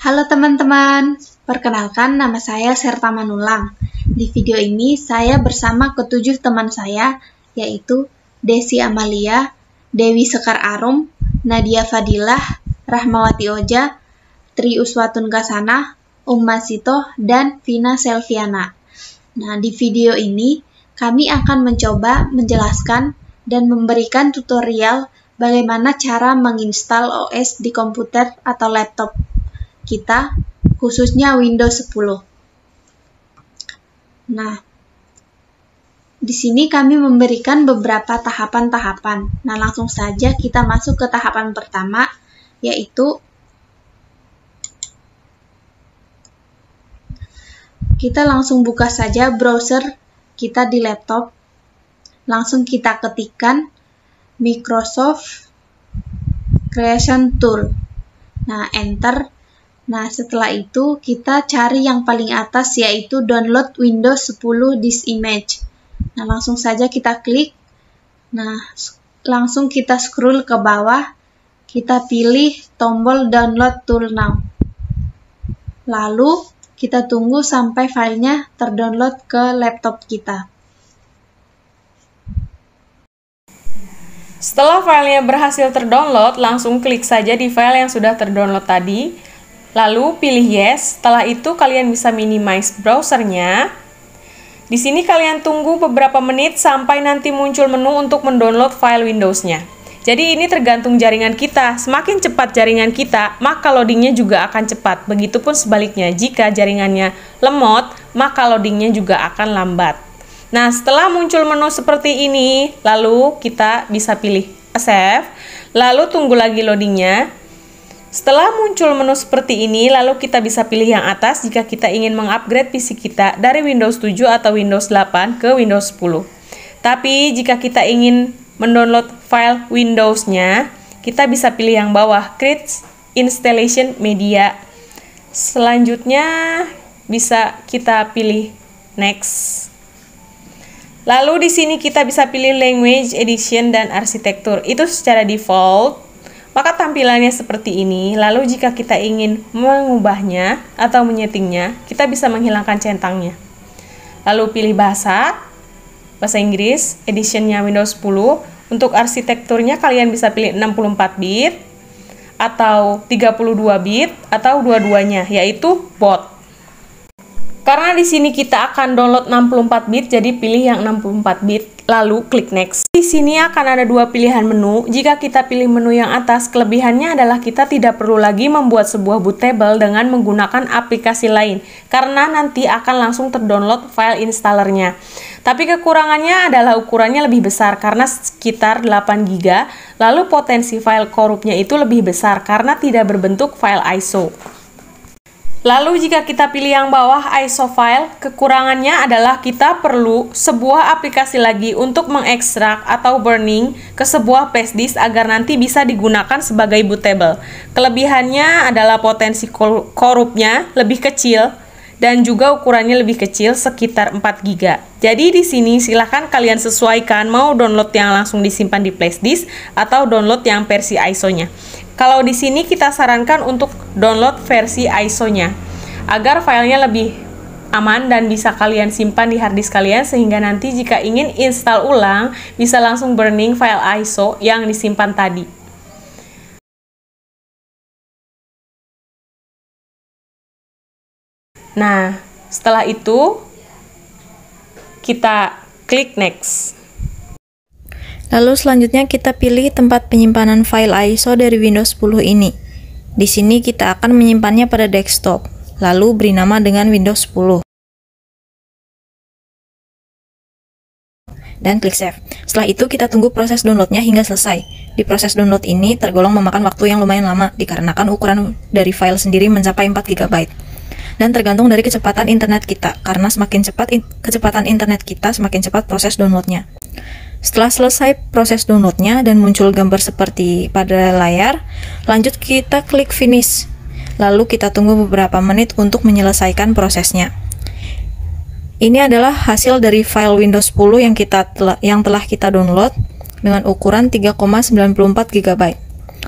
Halo teman-teman, perkenalkan nama saya Serta Manulang. Di video ini saya bersama ketujuh teman saya, yaitu Desi Amalia, Dewi Sekar Arum, Nadia Fadilah, Rahmawati Oja, Tri Uswatun Kasana, Sito, dan Vina Selviana. Nah, di video ini kami akan mencoba menjelaskan dan memberikan tutorial bagaimana cara menginstal OS di komputer atau laptop kita, khususnya Windows 10. Nah, di sini kami memberikan beberapa tahapan-tahapan. Nah, langsung saja kita masuk ke tahapan pertama, yaitu kita langsung buka saja browser kita di laptop. Langsung kita ketikkan Microsoft Creation Tool. Nah, enter. Nah, setelah itu kita cari yang paling atas, yaitu download Windows 10 this image. Nah, langsung saja kita klik. Nah, langsung kita scroll ke bawah. Kita pilih tombol download tool now. Lalu, kita tunggu sampai filenya terdownload ke laptop kita. Setelah filenya berhasil terdownload, langsung klik saja di file yang sudah terdownload tadi. Lalu pilih yes. Setelah itu kalian bisa minimize browsernya. Di sini kalian tunggu beberapa menit sampai nanti muncul menu untuk mendownload file Windows-nya. Jadi ini tergantung jaringan kita. Semakin cepat jaringan kita, maka loadingnya juga akan cepat. Begitupun sebaliknya, jika jaringannya lemot, maka loadingnya juga akan lambat. Nah, setelah muncul menu seperti ini, lalu kita bisa pilih save, lalu tunggu lagi loadingnya. Setelah muncul menu seperti ini, lalu kita bisa pilih yang atas jika kita ingin mengupgrade PC kita dari Windows 7 atau Windows 8 ke Windows 10. Tapi jika kita ingin mendownload file Windows-nya, kita bisa pilih yang bawah, Create Installation Media. Selanjutnya bisa kita pilih Next. Lalu di sini kita bisa pilih Language, Edition, dan Arsitektur. Itu secara default. Maka tampilannya seperti ini. Lalu jika kita ingin mengubahnya atau menyetingnya, kita bisa menghilangkan centangnya. Lalu pilih bahasa Inggris, editionnya Windows 10. Untuk arsitekturnya kalian bisa pilih 64 bit atau 32 bit atau dua-duanya, yaitu both. Karena di sini kita akan download 64 bit, jadi pilih yang 64 bit, lalu klik next. Di sini akan ada dua pilihan menu. Jika kita pilih menu yang atas, kelebihannya adalah kita tidak perlu lagi membuat sebuah bootable dengan menggunakan aplikasi lain, karena nanti akan langsung terdownload file installernya. Tapi kekurangannya adalah ukurannya lebih besar karena sekitar 8 GB, lalu potensi file korupnya itu lebih besar karena tidak berbentuk file ISO. Lalu jika kita pilih yang bawah ISO file, kekurangannya adalah kita perlu sebuah aplikasi lagi untuk mengekstrak atau burning ke sebuah flash disk agar nanti bisa digunakan sebagai bootable. Kelebihannya adalah potensi korupnya lebih kecil dan juga ukurannya lebih kecil, sekitar 4 GB. Jadi di sini silahkan kalian sesuaikan mau download yang langsung disimpan di flash disk atau download yang versi ISO-nya. Kalau di sini kita sarankan untuk download versi ISO-nya agar filenya lebih aman dan bisa kalian simpan di harddisk kalian, sehingga nanti jika ingin install ulang bisa langsung burning file ISO yang disimpan tadi. Nah, setelah itu kita klik next. Lalu selanjutnya kita pilih tempat penyimpanan file ISO dari Windows 10 ini. Di sini kita akan menyimpannya pada desktop, lalu beri nama dengan Windows 10. Dan klik save. Setelah itu kita tunggu proses downloadnya hingga selesai. Di proses download ini tergolong memakan waktu yang lumayan lama, dikarenakan ukuran dari file sendiri mencapai 4 GB. Dan tergantung dari kecepatan internet kita, karena semakin cepat kecepatan internet kita, semakin cepat proses downloadnya. Setelah selesai proses downloadnya dan muncul gambar seperti pada layar, lanjut kita klik finish. Lalu kita tunggu beberapa menit untuk menyelesaikan prosesnya. Ini adalah hasil dari file Windows 10 yang telah kita download dengan ukuran 3,94 GB.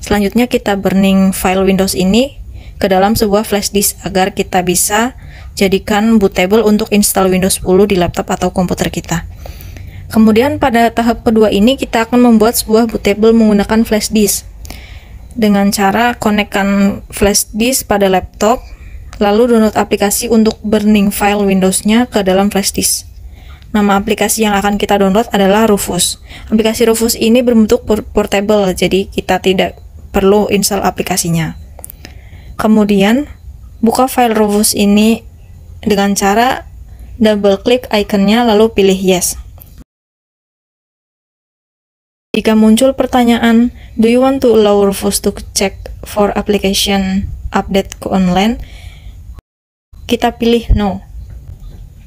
Selanjutnya kita burning file Windows ini ke dalam sebuah flash disk agar kita bisa jadikan bootable untuk install Windows 10 di laptop atau komputer kita. Kemudian pada tahap kedua ini kita akan membuat sebuah bootable menggunakan flash disk dengan cara konekkan flash disk pada laptop, lalu download aplikasi untuk burning file Windows-nya ke dalam flash disk. Nama aplikasi yang akan kita download adalah Rufus. Aplikasi Rufus ini berbentuk portable, jadi kita tidak perlu install aplikasinya. Kemudian, buka file Rufus ini dengan cara double klik ikonnya lalu pilih yes. Jika muncul pertanyaan, do you want to allow Rufus to check for application update ke online? Kita pilih no.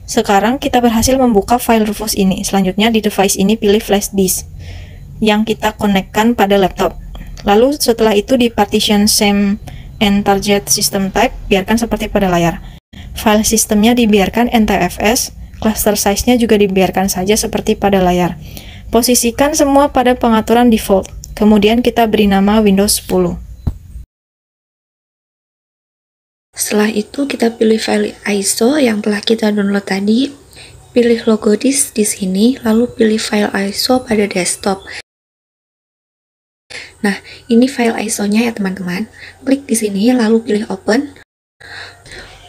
Sekarang kita berhasil membuka file Rufus ini. Selanjutnya di device ini pilih flash disk yang kita konekkan pada laptop. Lalu setelah itu di partition same and target system type, biarkan seperti pada layar. File sistemnya dibiarkan NTFS, cluster size-nya juga dibiarkan saja seperti pada layar. Posisikan semua pada pengaturan default. Kemudian kita beri nama Windows 10. Setelah itu kita pilih file ISO yang telah kita download tadi, pilih logo disk di sini, lalu pilih file ISO pada desktop. Nah, ini file ISO-nya ya teman-teman. Klik di sini lalu pilih open.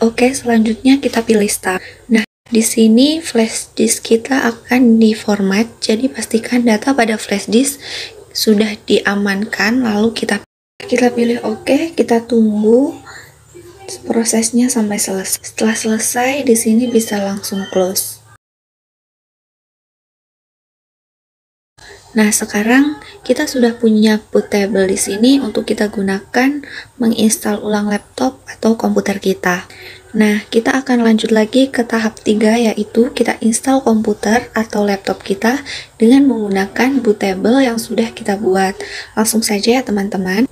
Oke, selanjutnya kita pilih start. Nah, di sini flash disk kita akan diformat, jadi pastikan data pada flash disk sudah diamankan, lalu kita pilih oke, kita tunggu prosesnya sampai selesai. Setelah selesai, di sini bisa langsung close. Nah, sekarang kita sudah punya bootable di sini untuk kita gunakan menginstal ulang laptop atau komputer kita. Nah, kita akan lanjut lagi ke tahap 3, yaitu kita install komputer atau laptop kita dengan menggunakan bootable yang sudah kita buat. Langsung saja ya teman-teman.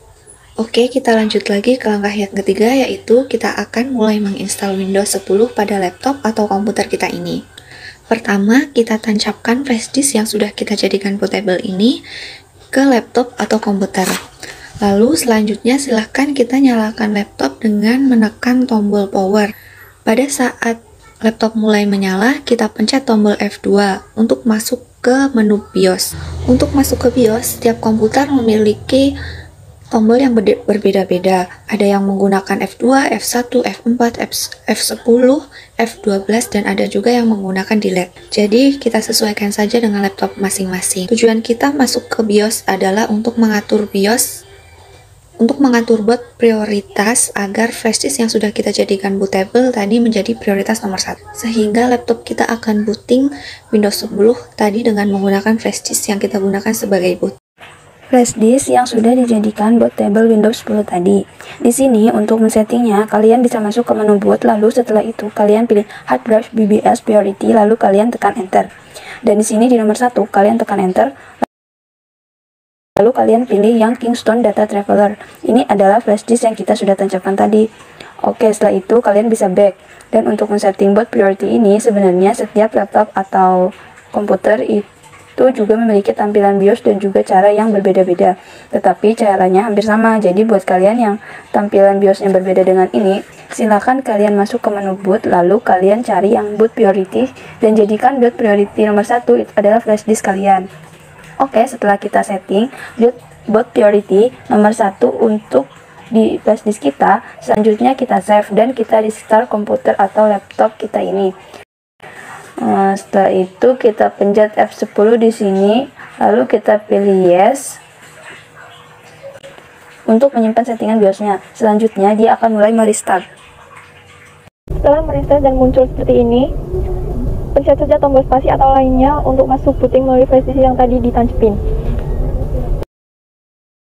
Oke, kita lanjut lagi ke langkah yang ketiga, yaitu kita akan mulai menginstal Windows 10 pada laptop atau komputer kita ini. Pertama, kita tancapkan flash disk yang sudah kita jadikan bootable ini ke laptop atau komputer. Lalu selanjutnya silahkan kita nyalakan laptop dengan menekan tombol power. Pada saat laptop mulai menyala, kita pencet tombol F2 untuk masuk ke menu BIOS. Untuk masuk ke BIOS, setiap komputer memiliki tombol yang berbeda-beda. Ada yang menggunakan F2, F1, F4, F10, F12, dan ada juga yang menggunakan delete. Jadi, kita sesuaikan saja dengan laptop masing-masing. Tujuan kita masuk ke BIOS adalah untuk mengatur BIOS, untuk mengatur buat prioritas agar flash disk yang sudah kita jadikan bootable tadi menjadi prioritas nomor 1. Sehingga laptop kita akan booting Windows 10 tadi dengan menggunakan flash disk yang kita gunakan sebagai boot. Flash disk yang sudah dijadikan bootable Windows 10 tadi. Di sini untuk men-settingnya, kalian bisa masuk ke menu boot, lalu setelah itu kalian pilih hard drive BBS priority, lalu kalian tekan enter. Dan di sini di nomor 1 kalian tekan enter. Lalu kalian pilih yang Kingston Data Traveler. Ini adalah flash disk yang kita sudah tancapkan tadi. Oke, setelah itu kalian bisa back. Dan untuk men-setting boot priority ini, sebenarnya setiap laptop atau komputer itu juga memiliki tampilan BIOS dan juga cara yang berbeda-beda, tetapi caranya hampir sama. Jadi buat kalian yang tampilan BIOS-nya berbeda dengan ini, silakan kalian masuk ke menu boot, lalu kalian cari yang boot priority dan jadikan boot priority nomor 1 itu adalah flash disk kalian. Oke, setelah kita setting boot priority nomor 1 untuk di flash disk kita, selanjutnya kita save dan kita restart komputer atau laptop kita ini. Setelah itu kita pencet F10 di sini, lalu kita pilih yes untuk menyimpan settingan BIOS-nya. Selanjutnya dia akan mulai merestart. Setelah merestart dan muncul seperti ini, pencet saja tombol spasi atau lainnya untuk masuk booting melalui flash disk yang tadi ditancapin.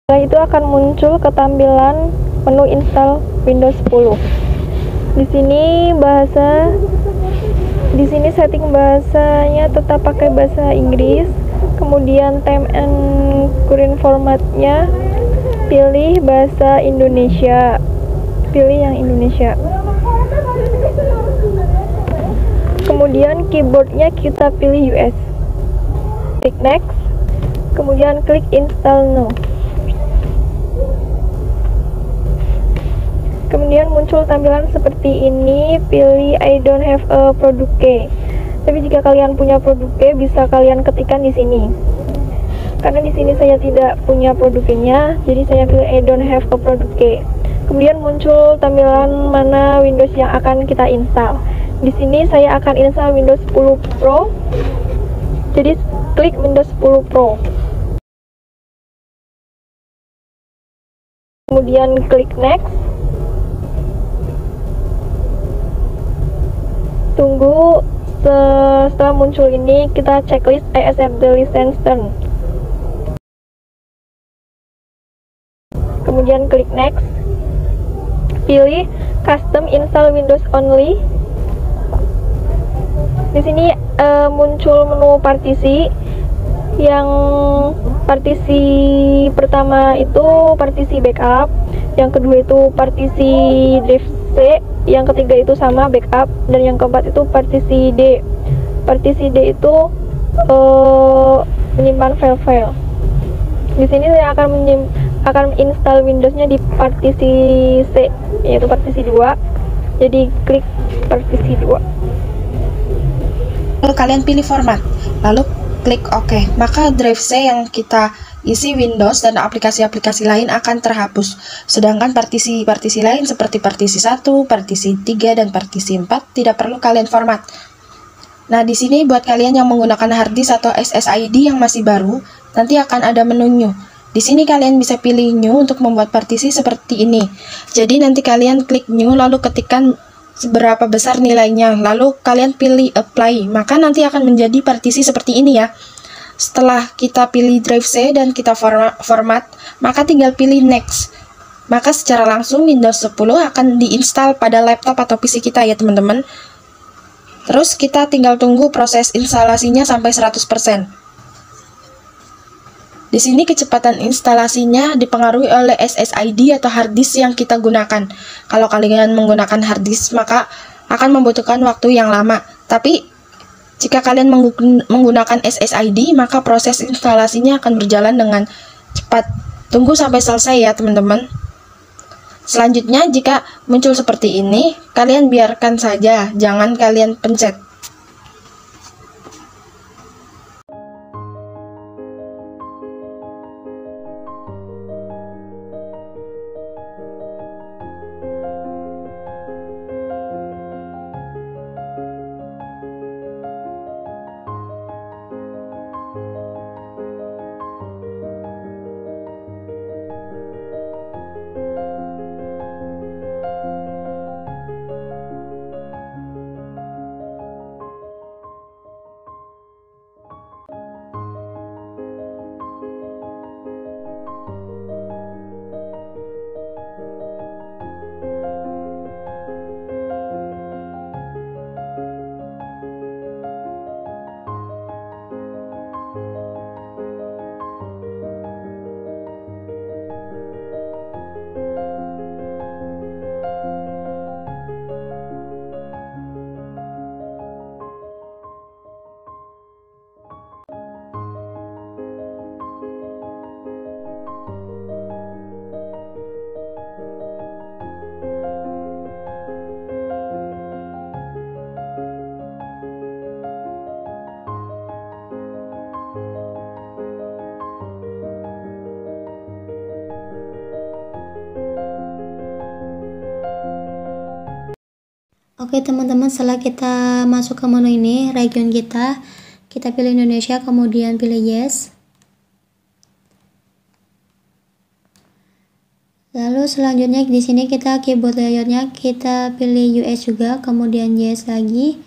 Setelah itu akan muncul ketampilan menu install Windows 10. Di sini setting bahasanya tetap pakai bahasa Inggris, kemudian time and current formatnya pilih bahasa Indonesia, pilih yang Indonesia. Kemudian keyboardnya kita pilih US, klik next, kemudian klik install now. Kemudian muncul tampilan seperti ini, pilih I don't have a product key. Tapi jika kalian punya produk key, bisa kalian ketikkan di sini. Karena di sini saya tidak punya produk key-nya, jadi saya pilih I don't have a product key. Kemudian muncul tampilan mana Windows yang akan kita install. Di sini saya akan install Windows 10 Pro. Jadi klik Windows 10 Pro. Kemudian klik next. Tunggu setelah muncul ini, kita checklist I accept the license term. Kemudian klik next. Pilih custom install Windows only. Di sini muncul menu partisi. Yang partisi pertama itu partisi backup, yang kedua itu partisi drive C, yang ketiga itu sama backup, dan yang keempat itu partisi D. Partisi D itu menyimpan file-file. Di sini saya akan install Windowsnya di partisi C, yaitu partisi 2. Jadi klik partisi 2. Lalu kalian pilih format, lalu klik OK. Maka drive C yang kita isi Windows dan aplikasi-aplikasi lain akan terhapus. Sedangkan partisi-partisi lain seperti partisi 1, partisi 3, dan partisi 4 tidak perlu kalian format. Nah, di sini buat kalian yang menggunakan hard disk atau SSID yang masih baru, nanti akan ada menu new. Di sini kalian bisa pilih new untuk membuat partisi seperti ini. Jadi nanti kalian klik new lalu ketikkan seberapa besar nilainya, lalu kalian pilih apply, maka nanti akan menjadi partisi seperti ini ya. Setelah kita pilih drive C dan kita format, maka tinggal pilih next. Maka secara langsung Windows 10 akan diinstal pada laptop atau PC kita ya teman-teman. Terus kita tinggal tunggu proses instalasinya sampai 100%. Di sini kecepatan instalasinya dipengaruhi oleh SSID atau hard disk yang kita gunakan. Kalau kalian menggunakan hard disk, maka akan membutuhkan waktu yang lama. Tapi jika kalian menggunakan SSID, maka proses instalasinya akan berjalan dengan cepat. Tunggu sampai selesai ya teman-teman. Selanjutnya, jika muncul seperti ini, kalian biarkan saja, jangan kalian pencet. Oke teman-teman, setelah kita masuk ke menu ini, region kita pilih Indonesia, kemudian pilih yes. Lalu selanjutnya di sini kita keyboard layoutnya kita pilih US juga, kemudian yes lagi.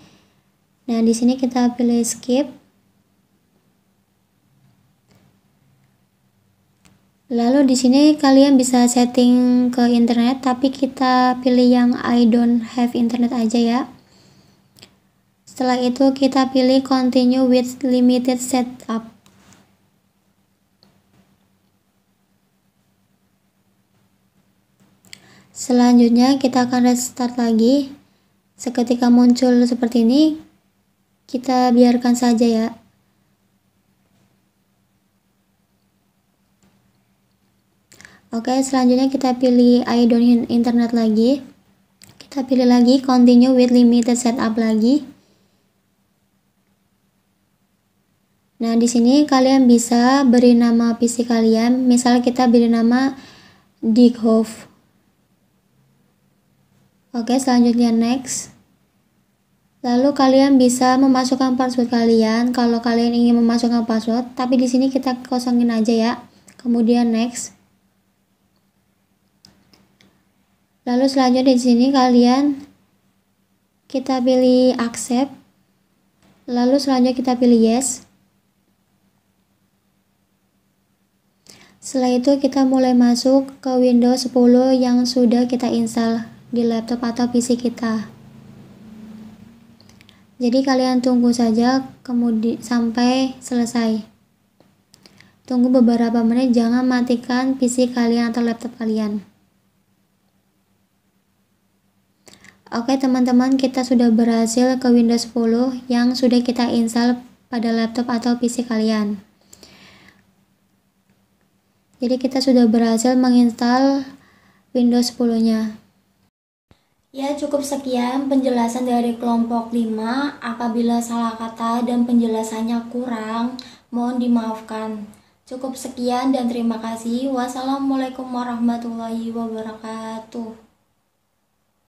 Nah di sini kita pilih skip. Lalu di sini kalian bisa setting ke internet, tapi kita pilih yang I don't have internet aja ya. Setelah itu kita pilih continue with limited setup. Selanjutnya kita akan restart lagi. Seketika muncul seperti ini, kita biarkan saja ya. Oke, selanjutnya kita pilih I don't have internet lagi. Kita pilih lagi continue with limited setup lagi. Nah, di sini kalian bisa beri nama PC kalian. Misal kita beri nama Dighove. Oke, selanjutnya next. Lalu kalian bisa memasukkan password kalian kalau kalian ingin memasukkan password, tapi di sini kita kosongin aja ya. Kemudian next. Lalu selanjutnya di sini kita pilih accept. Lalu selanjutnya kita pilih yes. Setelah itu kita mulai masuk ke Windows 10 yang sudah kita install di laptop atau PC kita. Jadi kalian tunggu saja kemudian sampai selesai. Tunggu beberapa menit, jangan matikan PC kalian atau laptop kalian. Oke teman-teman, kita sudah berhasil ke Windows 10 yang sudah kita install pada laptop atau PC kalian. Jadi kita sudah berhasil menginstal Windows 10-nya. Ya, cukup sekian penjelasan dari kelompok 5. Apabila salah kata dan penjelasannya kurang, mohon dimaafkan. Cukup sekian dan terima kasih. Wassalamualaikum warahmatullahi wabarakatuh.